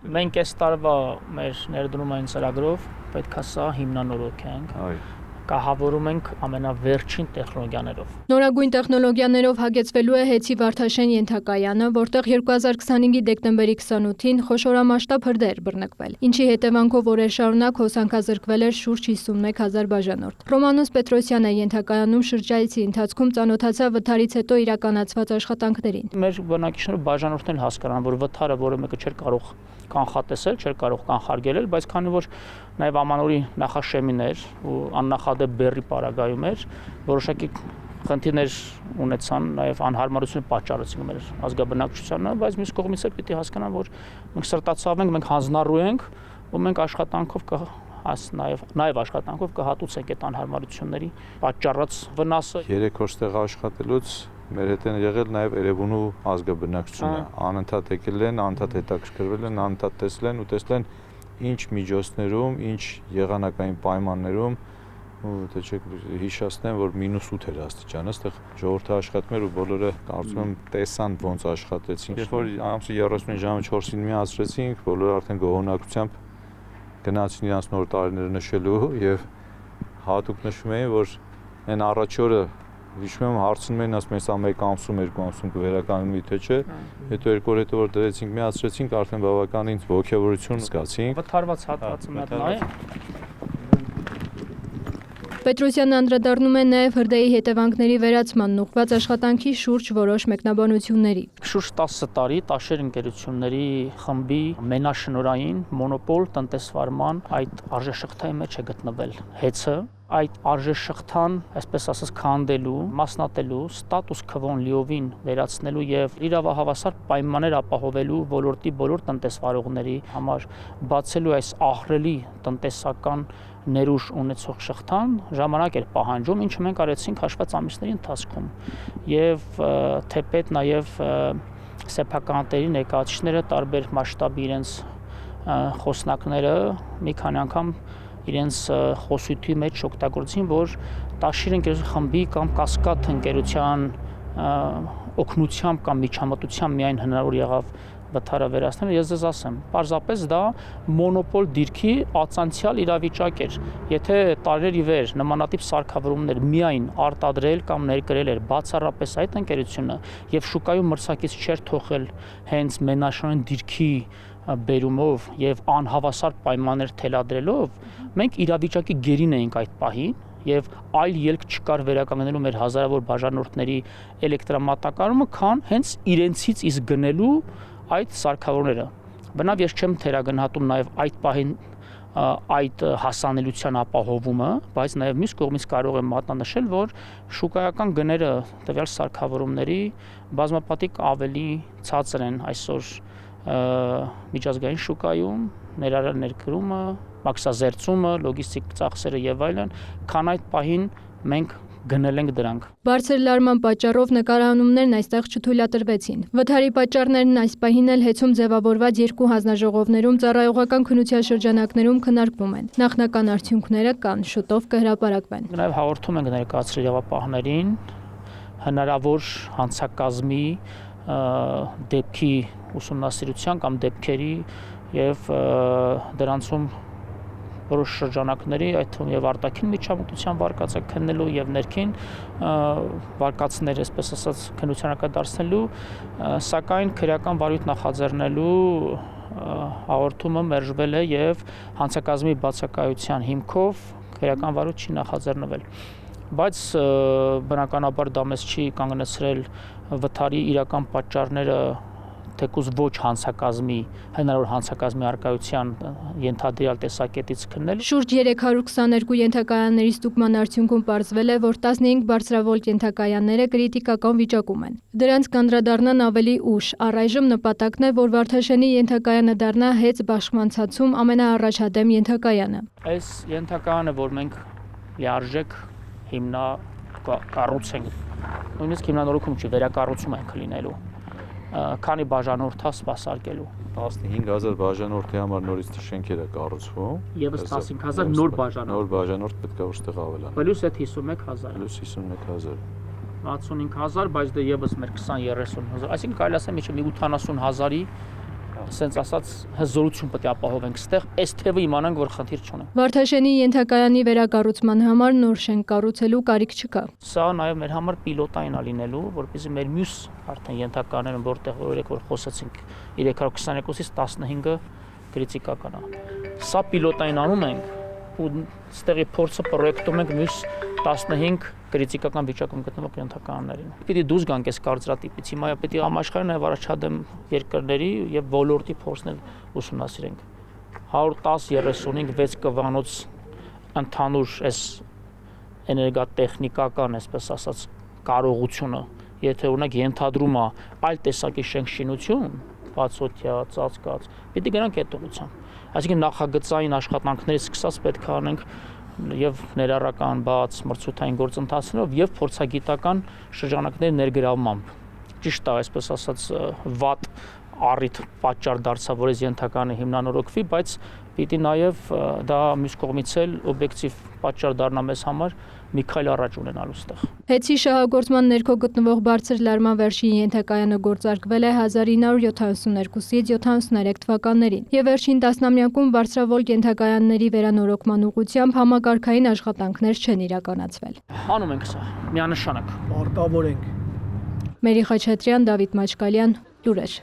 Մենք այս տարվա մեր ներդրումային ծրագրով պետք է սա հիմնանորոգենք։ Կահավորում ենք ամենավերջին տեխնոլոգիաներով։ Նորագույն տեխնոլոգիաներով հագեցվելու է Հեցի Վարդաշեն ենթակայանը, որտեղ 2025-ի դեկտեմբերի 28-ին խոշորամասշտաբ հրդեհ բռնկվել, ինչի հետևանքով օրեր շարունակ հոսանքազրկվել էր շուրջ 51,000 բաժանորդ։ Ռոմանոս Պետրոսյանը ենթակայանում շրջայցի ընթացքում ծանոթացավ վթարից հետո իրականացված աշխատանքներին։ Մեր բնակիչները բաժանորդն հասկանան, որ վթարը որը մեկը չէր կարող կանխատեսել, չէր կարող կանխարգելել, բայց քանի որ նաև ամանորի նախաշեմին էր ու աննախադեպ բեռի պարագայում էր, որոշակի խնդիրներ ունեցան, նաև անհարմարություն պատճառեցին մեր ազգաբնակչությանը, բայց մյուս կողմից էլ պիտի հասկանան, որ մենք սրտացավ ենք, մենք հանձնառու ենք ու մենք աշխատանքով նաև աշխատանքով կհատուցենք այդ անհարմարությունների պատճառած վնասը։ 3 օր ստեղ աշխատելուց մեր հետ են եղել նաև Երևանու ազգաբնակչությունը, անընդհատ եկել են, անընդհատ հետաքրքրվել են, անընդհատ տեսել են ու տեսել են ինչ միջոցներում, ինչ եղանակային պայմաններում ու դե չեք հիշացնեմ, որ -8 էր աստիճանը, այստեղ ժողովուրդը աշխատում էր ու բոլորը կարծում եմ տեսան ոնց աշխատեցին։ Երբ որ ամսի 30-ին ժամը 4-ին միացրեցինք, բոլորը արդեն գոհունակությամբ գնացին իրենց նոր տարիները նշելու եւ հատուկ նշում էին, որ այն առաջ օրը հիշում եմ հարցնում էին, ասում են, սա 1 ամսում, 2 ամսում կվերականգնվի թե չէ, հետո 2 օր հետո որ դրեցինք, միացրեցինք, արդեն բավականին ողջավորություն զգացինք։ Վթարված հատվածը մոտ նայ։ Պետրոսյանը անդրադառնում է նաև հրդեհի հետևանքների վերացմանն ուղղված աշխատանքի շուրջ որոշ մեկնաբանությունների։ Շուրջ 10 տարի Տաշեր ընկերությունների խմբի մենաշնորհային մոնոպոլ տնտեսվարման այդ արժեշղթայի մեջ է գտնվել Հեցը։ Այդ արժեշղթան, այսպես ասած, քանդելու, մասնատելու, ստատուս քվոն լիովին վերացնելու եւ իրավահավասար պայմաններ ապահովելու ոլորտի բոլոր տնտեսվարողների համար բացելու այս ահռելի տնտեսական ներուժ ունեցող շղթան ժամանակ էր պահանջում, ինչը մենք արեցինք հաշված ամիսների ընթացքում։ Եվ թեպետ նաև սեփականատերի ներկայացուցիչները տարբեր մասշտաբի իրենց խոսնակները մի քանի անգամ իրենց խոսույթի մեջ օգտագործին, որ Տաշիր ընկերության խմբի կամ Կասկադ ընկերության օգնությամբ կամ միջամտությամբ միայն հնարավոր եղավ վթարը վերացնել, ես ձեզ ասեմ, պարզապես դա մոնոպոլ դիրքի ածանցյալ իրավիճակ էր։ Եթե տարեր ի վեր նմանատիպ սարքավորումներ միայն արտադրել կամ ներկրել էր բացառապես այդ ընկերությունը եւ շուկայում մրցակից չէր թողել հենց մենաշնորհային դիրքի բերումով եւ անհավասար պայմաններ թելադրելով, մենք իրավիճակի գերին էինք այդ պահին եւ այլ ելք չկար վերականգնելու մեր հազարավոր բաժանորդների էլեկտրամատակարարումը, քան հենց իրենցից իսկ գնելու այդ սարքավորները։ Բնավ ես չեմ թերագնահատում նաև այդ պահին այդ հասանելիության ապահովումը, բայց նաև մյուս կողմից կարող եմ մատնանշել, որ շուկայական գները տվյալ սարքավորումների բազմապատիկ ավելի ցածր են այսօր միջազգային շուկայում, ներկրումը, մաքսազերծումը, լոգիստիկ ծախսերը եւ այլն, քան այդ պահին մենք գնել ենք դրանք։ Բարձր լարման պատճառով նկարահանումներն այստեղ չթույլատրվեցին։ Վթարի պատճառներն այս պահին էլ Հեցում ձևավորված 2 հանձնաժողովներում ծառայողական քննության շրջանակներում քննարկվում են։ Նախնական արդյունքները կան, շուտով կհրապարակվեն։ Նաև հաղորդում ենք ներկայացրել իրավապահներին հնարավոր հանցակազմի դեպքի ուսումնասիրության կամ դեպքերի եւ դրանցում որոշ շրջանակների, այդ թվում եւ արտաքին միջամտության վարկածը քննելու եւ ներքին վարկածներ, այսպես ասած, քննությունակադարձնելու, սակայն քրեական վարույթ նախաձեռնելու հաղորդումը մերժվել է եւ հանցակազմի բացակայության հիմքով քրեական վարույթ չի նախաձեռնվել։ Բայց բնականաբար դա մեզ չի կանգնեցրել վթարի իրական պատճառները թեկուզ ոչ հանցակազմի, հնարավոր հանցակազմի արկայության ենթադրյալ տեսակետից քննել։ Շուրջ 322 ենթակայանների ստուգման արդյունքում պարզվել է, որ 15 բարձրավոլտ ենթակայանները կրիտիկական վիճակում են։ Դրանց կանդրադառնան ավելի ուշ։ Առայժմ նպատակն է, որ Վարդաշենի ենթակայանը դառնա Հեց բաշխմանցացում ամենաառաջադեմ ենթակայանը։ Այս ենթակայանը, որ մենք լիարժեք կառուցենք, նույնիսկ հիմնանորոգում չի, վերակառուցում ենք լինելու, քանի բաժանորդա սպասարկելու։ 15000 բաժանորդի համար նորից շենքեր է կառուցվում։ Եվս 15000 նոր բաժանորդ։ Նոր բաժանորդ պետք է որտեղ ավելանա։ Պլյուս այդ 51000։ Պլյուս 51000։ 65000, բայց դե եւս մեր 20-30 հազար, այսինքն կարելի ասեմ, մի 80 հազարի ասենց ասած հզորություն պետք է ապահովենք ստեղ, այս թևը իմանանք, որ խնդիր չունենք։ Վարդաշենի ենթակայանի վերակառուցման համար նոր շենք կառուցելու կարիք չկա։ Սա նաև մեր համար պիլոտային է լինելու, որպեսզի մեր մյուս արդեն ենթակաները, որտեղ որ խոսեցինք 322-ից 15-ը կրիտիկական է։ Սա պիլոտային անում ենք ու ստեղի փորձը պրոյեկտում ենք մյուս 15 կրիտիկական վիճակում գտնվող ենթականներին։ Պիտի դուրս գանք այս կարծրատիպից, հիմա պիտի համաշխարհային նաև առաջադեմ երկրների եւ ոլորտի փորձներ ուսումնասիրենք։ 110-35 կվանոց ընդհանուր այս էներգատեխնիկական, այսպես ասած, կարողությունը, եթե օրինակ ենթադրում է այլ տեսակի շինություն, բացօթյա, ծածկած, պիտի գնանք այդ ուղղությամբ։ Այսինքն նախագծային աշխատանքներից սկսած պետք է անենք եւ ներառական բաց մրցութային գործընթացներով եւ փորձագիտական շրջանակների ներգրավմամբ։ Ճիշտ է, այսպես ասած, վատ առիթ պատճառ դարձավ, որ այս ենթականը հիմնանորոգվի, բայց պիտի նաեւ դա մյուս կողմից էլ օբյեկտիվ պատճառ դառնա մեզ համար մի քայլ առաջ ունենալու ստեղ։ Հեցի շահագործման ներքո գտնվող բարձր լարման վերջին ենթակայանը գործարկվել է 1972-ից 73 թվականներին եւ վերջին տասնամյակում բարձրավոլտ ենթակայանների վերանորոգման ուղղությամբ համակարգային աշխատանքներ չեն իրականացվել։ Անում ենք սա, միանշանակ։ Պարտավոր ենք։ Մերի Խաչատրյան, Դավիթ Մաչկալյան, լուրեր։